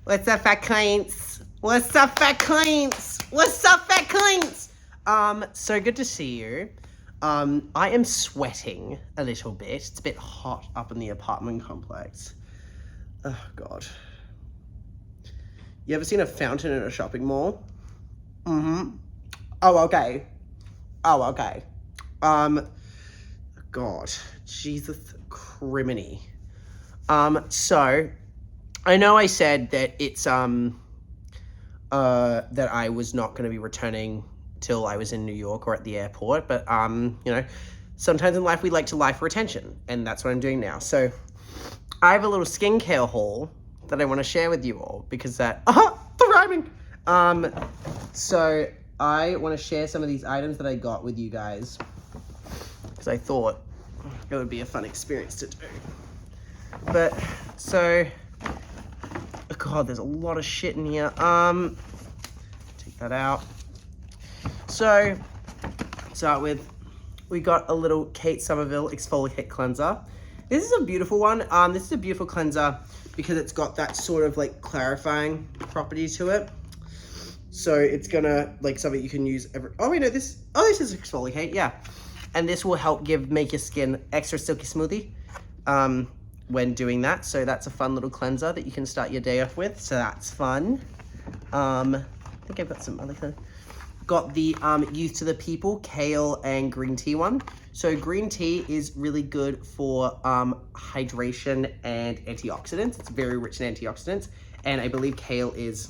What's up, fat cleans? What's up, fat cleans? What's up, fat cleans? So good to see you. I am sweating a little bit. It's a bit hot up in the apartment complex. Oh, God. You ever seen a fountain in a shopping mall? Mm-hmm. Oh, okay. Oh, okay. God. Jesus criminy. So, I know I said that it's, that I was not going to be returning till I was in New York or at the airport, but, you know, sometimes in life we like to lie for attention, and that's what I'm doing now. So, I have a little skincare haul that I want to share with you all, because the rhyming! So, I want to share some of these items that I got with you guys, because I thought it would be a fun experience to do. But, so... God, there's a lot of shit in here. Take that out. So, start with, we got a little Kate Somerville Exfoliate Cleanser. This is a beautiful one. This is a beautiful cleanser because it's got that sort of like clarifying property to it. So it's gonna, like, something you can use every, oh wait, no, this is Exfoliate, yeah. And this will help make your skin extra silky smoothie. When doing that, so that's a fun little cleanser that you can start your day off with, so that's fun. I think I've got some other kind. Got the Youth to the People kale and green tea one. So green tea is really good for hydration and antioxidants. It's very rich in antioxidants, and I believe kale is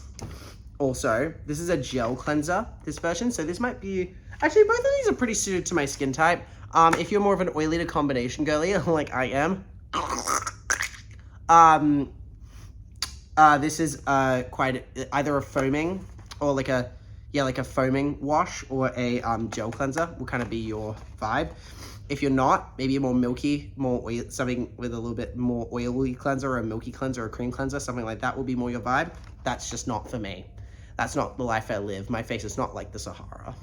also, this is a gel cleanser, this version, so this might be, actually both of these are pretty suited to my skin type. If you're more of an oily to combination girly like I am, this is quite either a foaming or like a foaming wash or a gel cleanser will kind of be your vibe. If you're not, maybe a more milky, more oil, something with a little bit more oily cleanser or a milky cleanser or a cream cleanser, something like that will be more your vibe. That's just not for me. That's not the life I live. My face is not like the Sahara.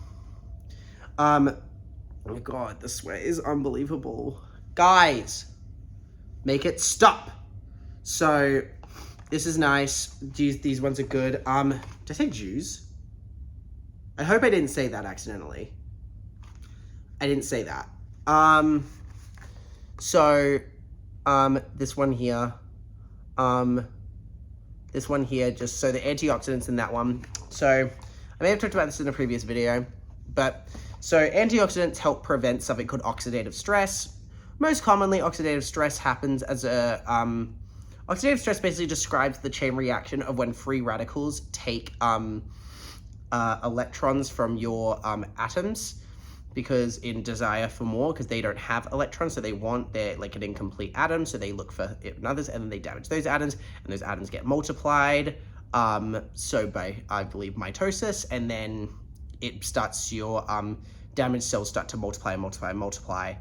Oh my God, the sweat is unbelievable. Guys, make it stop. So this is nice. These ones are good. Did I say Jews? I hope I didn't say that accidentally. I didn't say that. This one here, just so the antioxidants in that one. So I may have talked about this in a previous video, but so antioxidants help prevent something called oxidative stress. Most commonly, oxidative stress happens as a, oxidative stress basically describes the chain reaction of when free radicals take electrons from your atoms, because in desire for more, because they don't have electrons, so they're like an incomplete atom, so they look for it in others, and then they damage those atoms, and those atoms get multiplied, so by, I believe, mitosis, and then it starts, your damaged cells start to multiply and multiply and multiply,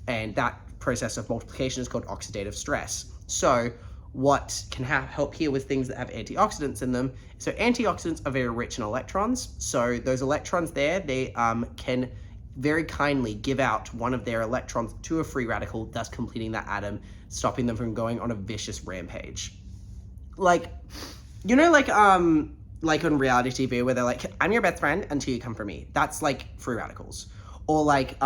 and that process of multiplication is called oxidative stress. So what can help here with things that have antioxidants in them, so antioxidants are very rich in electrons, so those electrons there, they can very kindly give out one of their electrons to a free radical, thus completing that atom, stopping them from going on a vicious rampage. Like, you know, like on reality TV where they're like, I'm your best friend until you come for me. That's like free radicals. Or like,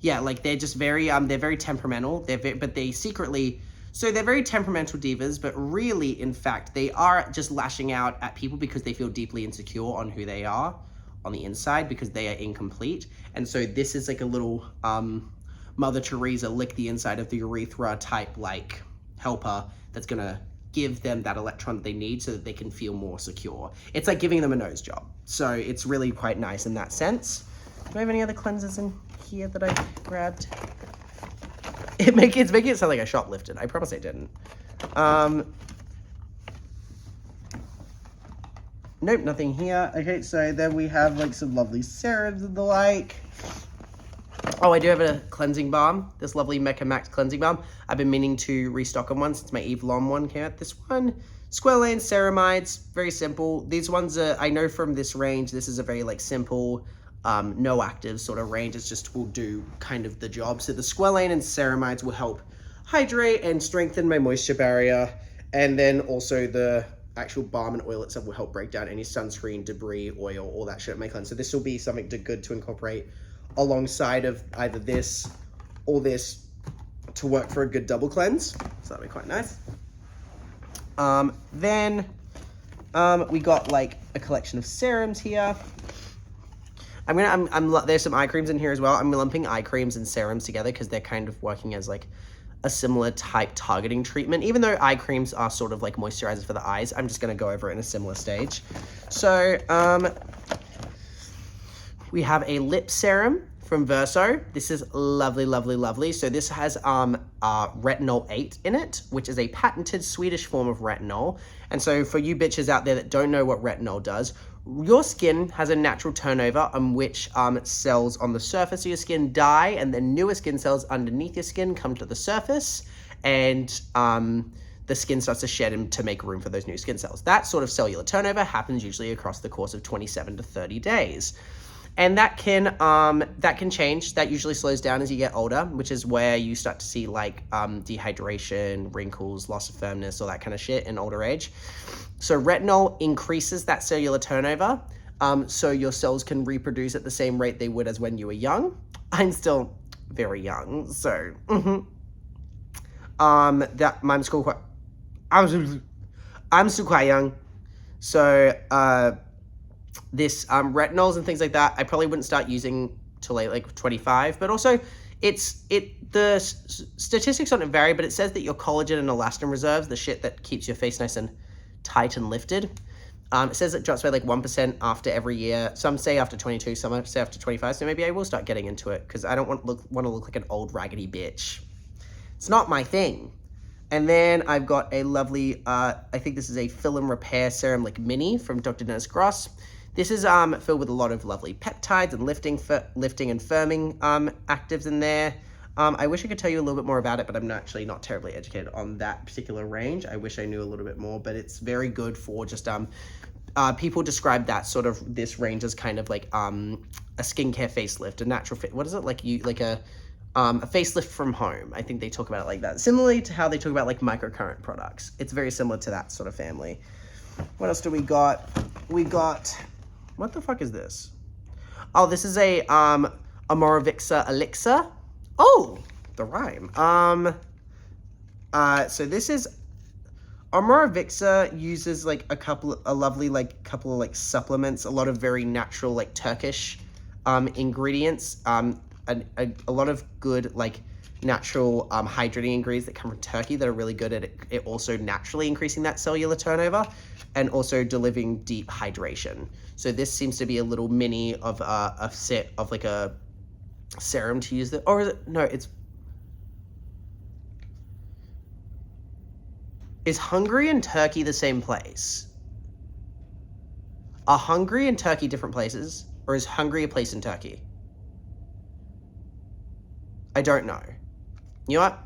yeah, like they're just very, they're very temperamental. But they secretly, so they're very temperamental divas, but really, in fact, they are just lashing out at people because they feel deeply insecure on who they are on the inside, because they are incomplete. And so this is like a little Mother Teresa lick the inside of the urethra type like helper that's gonna give them that electron that they need so that they can feel more secure. It's like giving them a nose job. So it's really quite nice in that sense. Do I have any other cleansers in here that I grabbed? It's making it sound like I shoplifted. I promise I didn't. Nope, nothing here. Okay, so then we have like some lovely serums and the like. Oh, I do have a cleansing balm. This lovely Mecca Max cleansing balm. I've been meaning to restock on one since my Eve Lom one came out. This one, Squalane Ceramides, very simple. These ones are, I know from this range, this is a very like simple, no active sort of range. It's just will do kind of the job. So the Squalane and Ceramides will help hydrate and strengthen my moisture barrier And then also the actual balm and oil itself will help break down any sunscreen, debris, oil, all that shit, make cleanse. So this will be something good to incorporate alongside of either this or this to work for a good double cleanse. So that'll be quite nice. Then we got like a collection of serums here. There's some eye creams in here as well. I'm lumping eye creams and serums together because they're kind of working as like a similar type targeting treatment. Even though eye creams are sort of like moisturizers for the eyes, I'm just going to go over it in a similar stage. So we have a lip serum from Verso. This is lovely, lovely, lovely. So this has retinol 8 in it, which is a patented Swedish form of retinol. And so for you bitches out there that don't know what retinol does, your skin has a natural turnover on which cells on the surface of your skin die, and then newer skin cells underneath your skin come to the surface, and the skin starts to shed to make room for those new skin cells. That sort of cellular turnover happens usually across the course of 27 to 30 days. And that can change. That usually slows down as you get older, which is where you start to see like dehydration, wrinkles, loss of firmness, all that kind of shit in older age. So retinol increases that cellular turnover, so your cells can reproduce at the same rate they would as when you were young. I'm still very young, so I'm still quite young. So this retinols and things like that, I probably wouldn't start using till like 25, but also the statistics on it vary, but it says that your collagen and elastin reserves, the shit that keeps your face nice and tight and lifted, it says it drops by like 1% after every year. Some say after 22, some say after 25, so maybe I will start getting into it because I don't want to look like an old raggedy bitch. It's not my thing. And then I've got a lovely, I think this is a Fill and Repair Serum like mini from Dr. Dennis Gross. This is filled with a lot of lovely peptides and lifting and firming actives in there. I wish I could tell you a little bit more about it, but I'm actually not terribly educated on that particular range. I wish I knew a little bit more, but it's very good for just people describe that sort of this range as kind of like a skincare facelift, a natural fit. What is it like? A facelift from home. I think they talk about it like that. Similarly to how they talk about like microcurrent products. It's very similar to that sort of family. What else do we got? We got, what the fuck is this? Oh, this is a Amoravixa Elixir. Oh, the rhyme. So this is Amoravixa uses like a couple of supplements, a lot of very natural like Turkish ingredients, a lot of good like natural hydrating ingredients that come from Turkey that are really good at it also naturally increasing that cellular turnover and also delivering deep hydration. So this seems to be a little mini of a set of like a serum to use or is it, no, is Hungary and Turkey the same place? Are Hungary and Turkey different places, or is Hungary a place in Turkey? I don't know. You know what?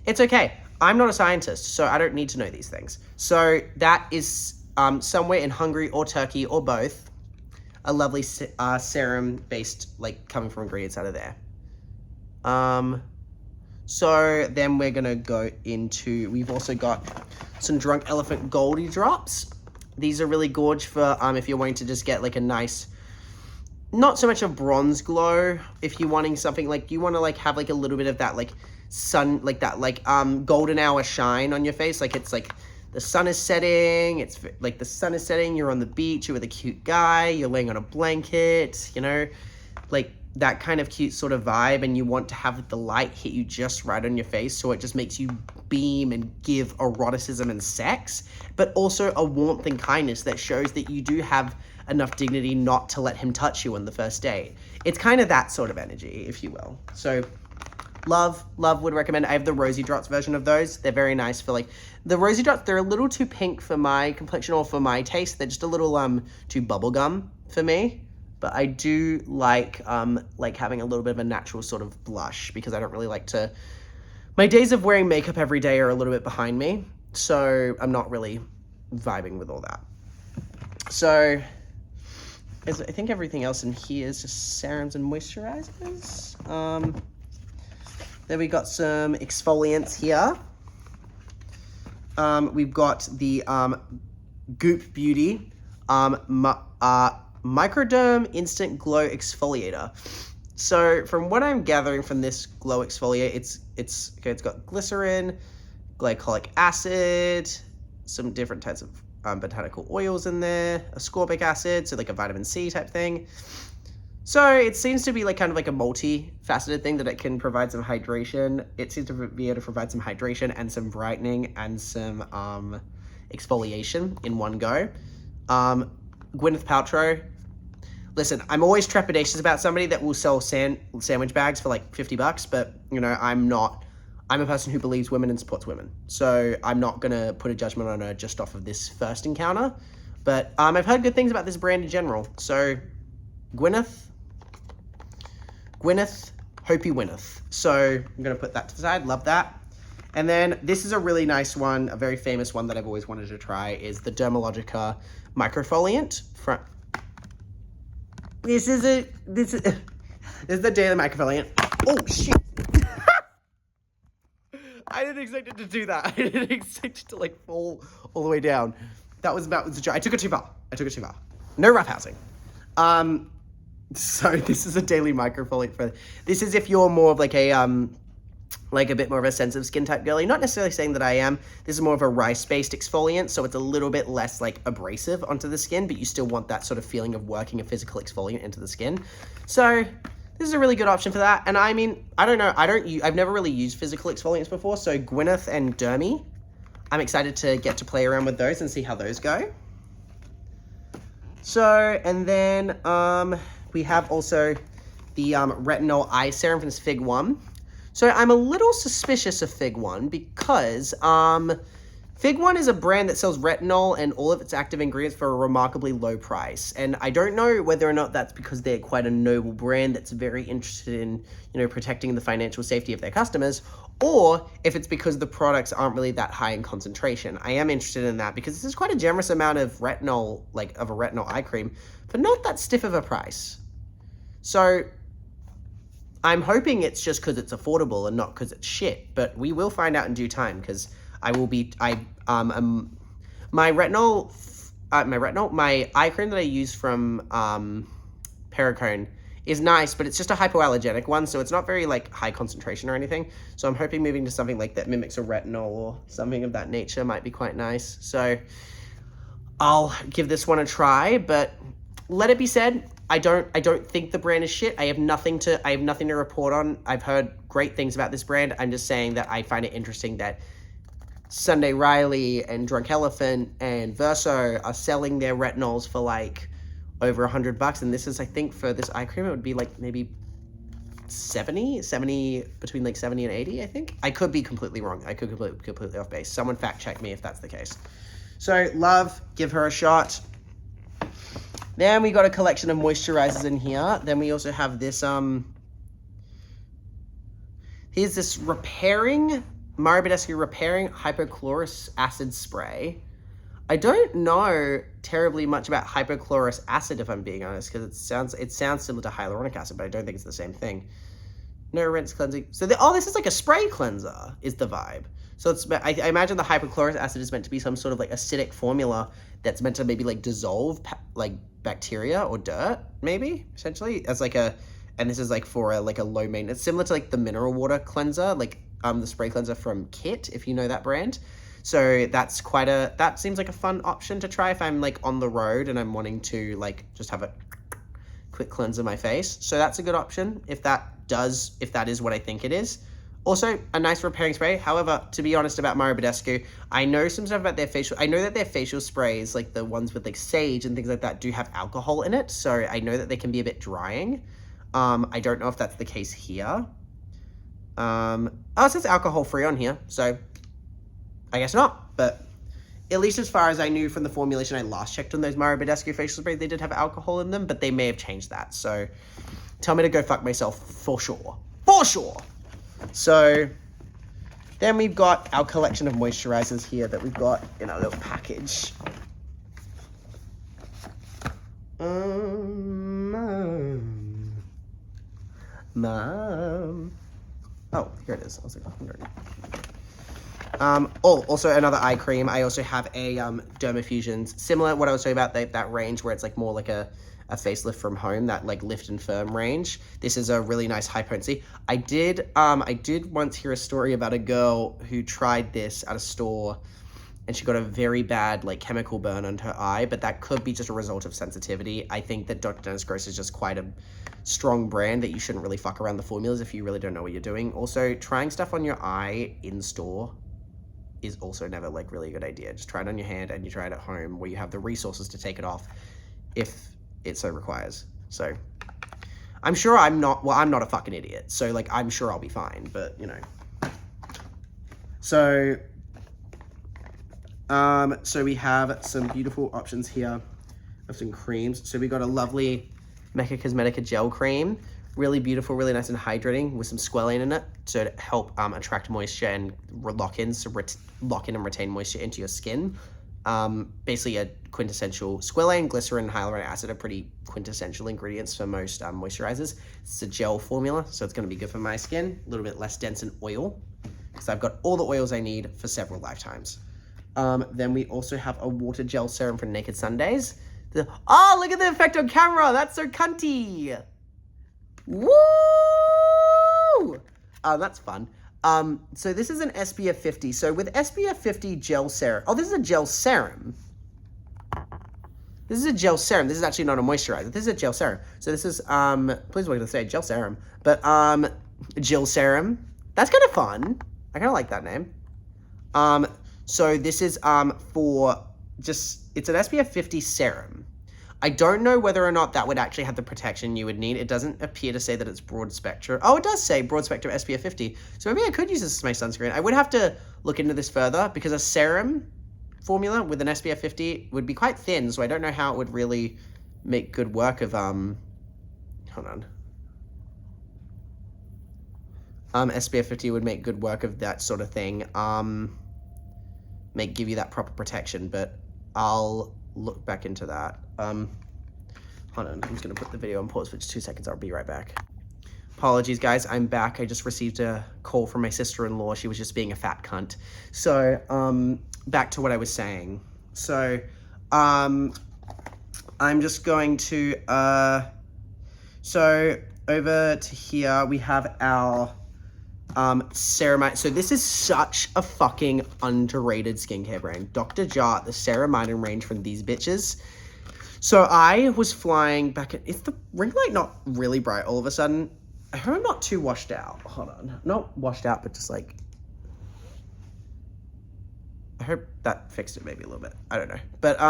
It's okay. I'm not a scientist, so I don't need to know these things. So that is somewhere in Hungary or Turkey or both, a lovely serum based, like coming from ingredients out of there. So then we're gonna go into, we've also got some Drunk Elephant Goldie Drops. These are really gorge for if you're wanting to just get like a nice, not so much a bronze glow, if you're wanting something like, you want to like have like a little bit of that like sun, like that like golden hour shine on your face, like it's like the sun is setting, it's like the sun is setting, you're on the beach, you're with a cute guy, you're laying on a blanket, you know, like that kind of cute sort of vibe, and you want to have the light hit you just right on your face so it just makes you beam and give eroticism and sex, but also a warmth and kindness that shows that you do have enough dignity not to let him touch you on the first date. It's kind of that sort of energy, if you will. So love would recommend. I have the Rosy Drops version of those. They're very nice for like, the Rosy Drops, they're a little too pink for my complexion or for my taste. They're just a little too bubblegum for me. But I do like having a little bit of a natural sort of blush, because I don't really like to, my days of wearing makeup every day are a little bit behind me. So I'm not really vibing with all that. So I think everything else in here is just serums and moisturizers. Then we got some exfoliants here. We've got the Goop Beauty Microderm Instant Glow Exfoliator. So from what I'm gathering from this glow exfoliator, it's got glycerin, glycolic acid, some different types of botanical oils in there, ascorbic acid, so like a vitamin C type thing. So it seems to be like kind of like a multi-faceted thing that it can provide some hydration. It seems to be able to provide some hydration and some brightening and some exfoliation in one go. Gwyneth Paltrow. Listen, I'm always trepidatious about somebody that will sell sandwich bags for like $50, but you know, I'm a person who believes women and supports women. So I'm not gonna put a judgment on her just off of this first encounter. But I've heard good things about this brand in general. So Gwyneth, hope you winneth. So I'm gonna put that to the side, love that. And then this is a really nice one, a very famous one that I've always wanted to try, is the Dermalogica Microfoliant. This is the Daily Microfoliant. Oh shit! I didn't expect it to do that. I didn't expect it to like fall all the way down. That was about the joke. I took it too far. No roughhousing. So this is a Daily Microfoliant. This is if you're more of like a bit more of a sensitive skin type girly. Not necessarily saying that I am. This is more of a rice-based exfoliant, so it's a little bit less like abrasive onto the skin, but you still want that sort of feeling of working a physical exfoliant into the skin. So this is a really good option for that. And I mean, I don't know, I've never really used physical exfoliants before, so Gwyneth and Dermy, I'm excited to get to play around with those and see how those go. So, and then we have also the Retinol Eye Serum from this Fig One. So I'm a little suspicious of Fig One because Fig One is a brand that sells retinol and all of its active ingredients for a remarkably low price. And I don't know whether or not that's because they're quite a noble brand that's very interested in, you know, protecting the financial safety of their customers, or if it's because the products aren't really that high in concentration. I am interested in that because this is quite a generous amount of retinol, like of a retinol eye cream, for not that stiff of a price. So I'm hoping it's just because it's affordable and not because it's shit, but we will find out in due time because my eye cream that I use from Perricone is nice, but it's just a hypoallergenic one, so it's not very like high concentration or anything. So I'm hoping moving to something like that mimics a retinol or something of that nature might be quite nice. So I'll give this one a try, but let it be said, I don't think the brand is shit. I have nothing to report on. I've heard great things about this brand. I'm just saying that I find it interesting that Sunday Riley and Drunk Elephant and Verso are selling their retinols for like over $100, and this is, I think, for this eye cream, it would be like maybe 70, between like 70 and 80, I think. I could be completely wrong. I could completely off base. Someone fact check me if that's the case. So love, give her a shot. Then we got a collection of moisturizers in here. Then we also have this, here's this Mario Badescu Repairing Hypochlorous Acid Spray. I don't know terribly much about hypochlorous acid, if I'm being honest, because it sounds similar to hyaluronic acid, but I don't think it's the same thing. No rinse cleansing. So this is like a spray cleanser, is the vibe. So I imagine the hypochlorous acid is meant to be some sort of like acidic formula that's meant to maybe like dissolve like bacteria or dirt, maybe, essentially, as like and this is like for a low maintenance, similar to like the mineral water cleanser, like the spray cleanser from Kit, if you know that brand. So that seems like a fun option to try if I'm like on the road and I'm wanting to like just have a quick cleanser my face. So that's a good option if that is what I think it is. Also, a nice repairing spray. However, to be honest about Mario Badescu, I know some stuff about their facial. I know that their facial sprays, like the ones with like sage and things like that, do have alcohol in it. So I know that they can be a bit drying. I don't know if that's the case here. Oh, it says alcohol free on here, so I guess not. But at least as far as I knew from the formulation I last checked on those Mario Badescu facial sprays, they did have alcohol in them, but they may have changed that. So tell me to go fuck myself for sure. For sure. So then we've got our collection of moisturizers here that we've got in our little package. Mom. Oh, here it is. I was like, 100. Also another eye cream. I also have a Dermafusions, similar to what I was talking about, that range where it's like more like a facelift from home, that like lift and firm range. This is a really nice high potency. I did once hear a story about a girl who tried this at a store and she got a very bad like chemical burn on her eye, but that could be just a result of sensitivity. I think that Dr. Dennis Gross is just quite a strong brand that you shouldn't really fuck around the formulas if you really don't know what you're doing. Also, trying stuff on your eye in store is also never like really a good idea. Just try it on your hand and you try it at home where you have the resources to take it off if it so requires. So I'm sure I'm not a fucking idiot. So like, I'm sure I'll be fine, but you know. So we have some beautiful options here of some creams. So we got a lovely Mecca Cosmetica gel cream, really beautiful, really nice and hydrating with some squalane in it to help attract moisture and lock in and retain moisture into your skin. Basically a quintessential squalane, glycerin, and hyaluronic acid are pretty quintessential ingredients for most moisturizers. It's a gel formula, so it's going to be good for my skin, a little bit less dense in oil, because I've got all the oils I need for several lifetimes. Then we also have a water gel serum for Naked Sundays. Oh, look at the effect on camera. That's so cunty. Woo! That's fun. So this is an SPF 50. So with SPF 50 gel serum, this is a gel serum. This is a gel serum. This is actually not a moisturizer. This is a gel serum. So this is, please we're gonna say gel serum, but, gel serum. That's kind of fun. I kind of like that name. So this is, it's an SPF 50 serum. I don't know whether or not that would actually have the protection you would need. It doesn't appear to say that it's broad spectrum. Oh, it does say broad spectrum SPF 50. So maybe I could use this as my sunscreen. I would have to look into this further because a serum formula with an SPF 50 would be quite thin. So I don't know how it would really make good work of, hold on. SPF 50 would make good work of that sort of thing. Give you that proper protection, but I'll look back into that. Hold on, I'm just gonna put the video on pause for just 2 seconds. I'll be right back. Apologies, guys, I'm back. I just received a call from my sister-in-law. She was just being a fat cunt. So, back to what I was saying. So, I'm just going to, so over to here, we have our ceramide. So this is such a fucking underrated skincare brand. Dr. Jart, the ceramide range from these bitches. So I was flying back is the ring light not really bright all of a sudden? I hope I'm not too washed out. Hold on. Not washed out, but just like, I hope that fixed it maybe a little bit. I don't know. But,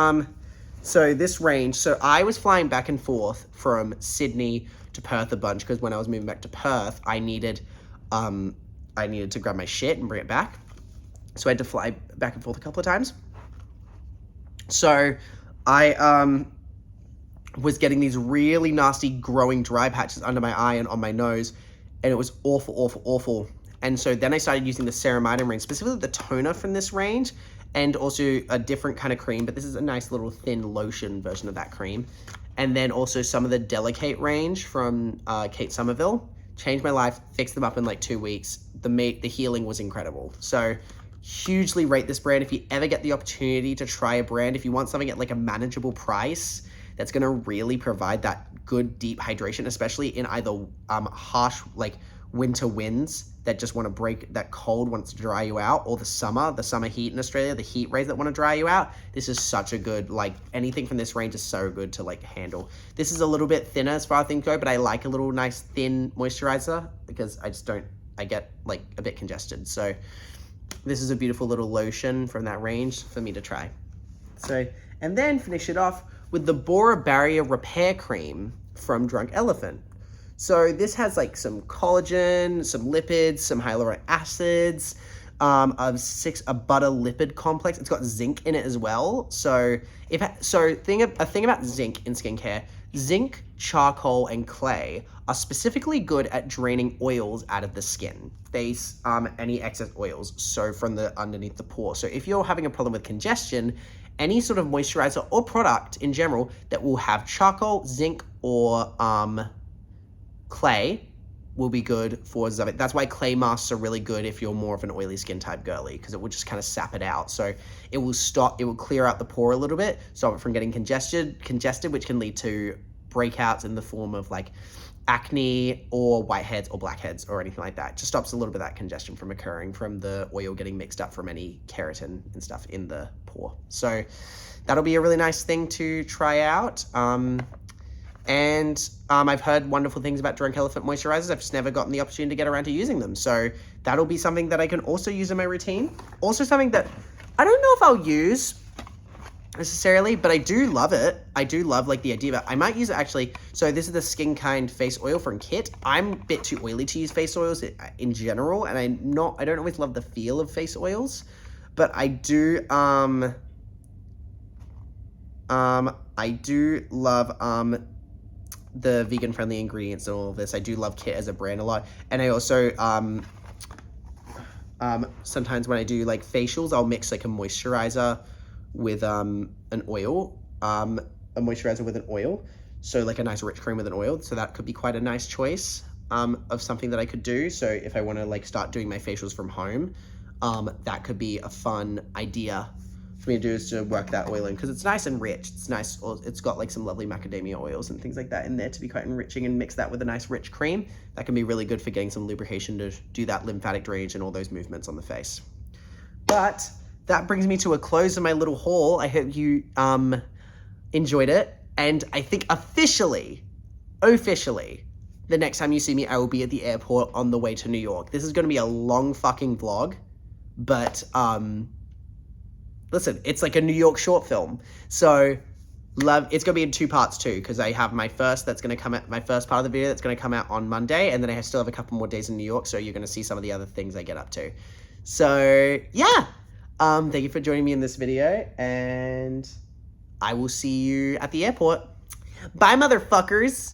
so this range, so I was flying back and forth from Sydney to Perth a bunch because when I was moving back to Perth, I needed to grab my shit and bring it back. So I had to fly back and forth a couple of times. So I was getting these really nasty growing dry patches under my eye and on my nose, and it was awful, awful, awful. And so then I started using the ceramide range, specifically the toner from this range, and also a different kind of cream, but this is a nice little thin lotion version of that cream. And then also some of the Delicate range from Kate Somerville. Changed my life, fixed them up in like 2 weeks. The healing was incredible. So hugely rate this brand. If you ever get the opportunity to try a brand, if you want something at like a manageable price that's gonna really provide that good deep hydration, especially in either harsh like winter winds that just want to break, that cold wants to dry you out, or the summer heat in Australia, the heat rays that want to dry you out. This is such a good, like, anything from this range is so good to like handle. This is a little bit thinner as far as things go, but I like a little nice thin moisturizer because I get like a bit congested. So this is a beautiful little lotion from that range for me to try. So, and then finish it off with the Bora Barrier Repair Cream from Drunk Elephant. So this has like some collagen, some lipids, some hyaluronic acids, a butter lipid complex. It's got zinc in it as well. So a thing about zinc in skincare, zinc, charcoal, and clay are specifically good at draining oils out of the skin. Any excess oils, so from the underneath the pore. So if you're having a problem with congestion, any sort of moisturizer or product in general that will have charcoal, zinc, or clay will be good for Zubik. That's why clay masks are really good if you're more of an oily skin type girly, because it will just kind of sap it out. So it will clear out the pore a little bit, stop it from getting congested, which can lead to breakouts in the form of like acne or whiteheads or blackheads or anything like that. It just stops a little bit of that congestion from occurring from the oil getting mixed up from any keratin and stuff in the pore. So that'll be a really nice thing to try out. I've heard wonderful things about Drunk Elephant moisturizers. I've just never gotten the opportunity to get around to using them. So that'll be something that I can also use in my routine. Also something that I don't know if I'll use necessarily, but I do love it. I do love like the idea of it. I might use it actually. So this is the Skinkind face oil from Kit. I'm a bit too oily to use face oils in general, and I don't always love the feel of face oils, but I do love the vegan friendly ingredients and all of this. I do love Kit as a brand a lot. And I also sometimes when I do like facials, I'll mix like a moisturizer with an oil, so like a nice rich cream with an oil. So that could be quite a nice choice of something that I could do. So if I want to like start doing my facials from home, that could be a fun idea for me to do, is to work that oil in, because it's nice and rich. It's nice. It's got like some lovely macadamia oils and things like that in there to be quite enriching, and mix that with a nice rich cream. That can be really good for getting some lubrication to do that lymphatic drainage and all those movements on the face. But that brings me to a close of my little haul. I hope you enjoyed it. And I think officially, the next time you see me, I will be at the airport on the way to New York. This is going to be a long fucking vlog, but listen, it's like a New York short film. So it's going to be in 2 parts too, because I have my first part of the video that's going to come out on Monday, and then I still have a couple more days in New York, so you're going to see some of the other things I get up to. So yeah, thank you for joining me in this video, and I will see you at the airport. Bye, motherfuckers.